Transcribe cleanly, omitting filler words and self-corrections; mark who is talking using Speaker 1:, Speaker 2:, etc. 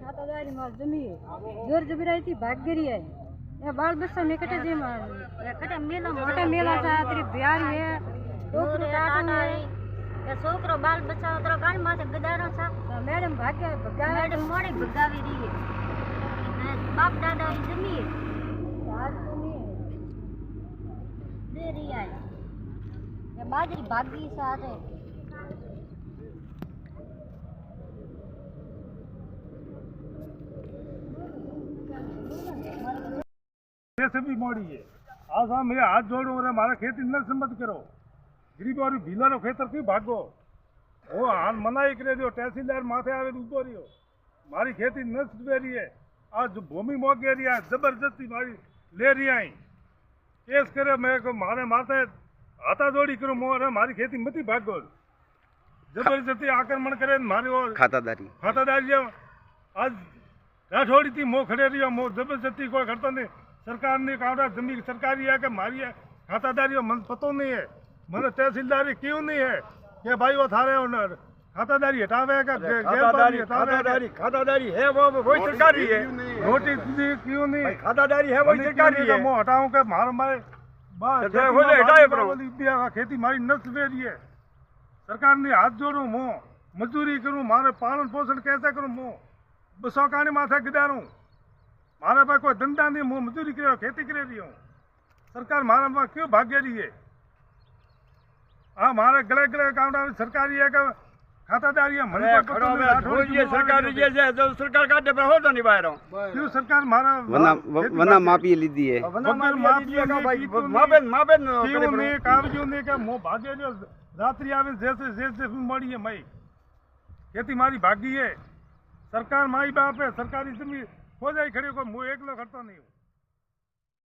Speaker 1: खातादारी मां जमी जोर जबराई थी भाग गई है या बाल बच्चा ने कटे जे कटे मेला मोटा मेला था तेरी बिहार है छोकरो काटन है या छोकरो बाल बच्चा उतरो गाड़ी माथे गदारो था मैडम भाग्य भगा मैडम मोड़ी भगावी रही है बाप दादा की जमी है आज तो नहीं दे रही है या बाजरी भागी साथ है
Speaker 2: से भी मोड़ी है आज हम ये हाथ जोड़ो और हमारा खेत इंदर से मत करो गरीब और भीला रो खेतर क्यों भागो वो हाल मनाई करे दियो तहसीलदार माथे आवे तो ऊपर रियो मारी खेती नष्ट दे रही है आज जो भूमि मोग गई है जबरदस्ती मारी ले रही आई केस करे मैं को मारे मारते हाथा जोड़ी करो मोर मारी खेती मत भागो जबरदस्ती आक्रमण करे मारी वो खातादारी आज राठौड़ी थी मो खड़े रही मो जबरदस्ती कोई करता नहीं सरकार ने कहा जमीन सरकारी है कि मारी है खातादारी मन पतो नहीं है मन तहसीलदारी क्यों नहीं है कि भाई वो थारे खातादारी हटावे का
Speaker 3: खातादारी है वो वही सरकारी है
Speaker 2: नोटिस क्यों नहीं
Speaker 3: खातादारी है वही सरकारी है
Speaker 2: मो हटाऊं के मार मारे खेती मारी नष्ट दे रही है सरकार ने हाथ जोड़ू मो मजदूरी करूं मारे पालन पोषण कैसे करूं मो बसो काने माथे गिदारूं मारे पास कोई धंधा नहीं मो मजदूरी करे खेती करे रही हूँ सरकार मारे पास क्यों भाग्य रही है हाँ मारे गले गले काम सरकारी है का खातादारी है
Speaker 3: सरकार काटे पर हो तो नहीं बाहर
Speaker 2: क्यों सरकार मारा
Speaker 4: वना मापी लीधी है
Speaker 2: क्यों नहीं काम क्यों नहीं का मो भाग्य रात्रि आवे जैसे जैसे मड़ी है मई खेती मारी भागी है सरकार माई बाप है सरकारी जमीन हो जाए खड़ी को मुँह एकलो करता नहीं हूँ।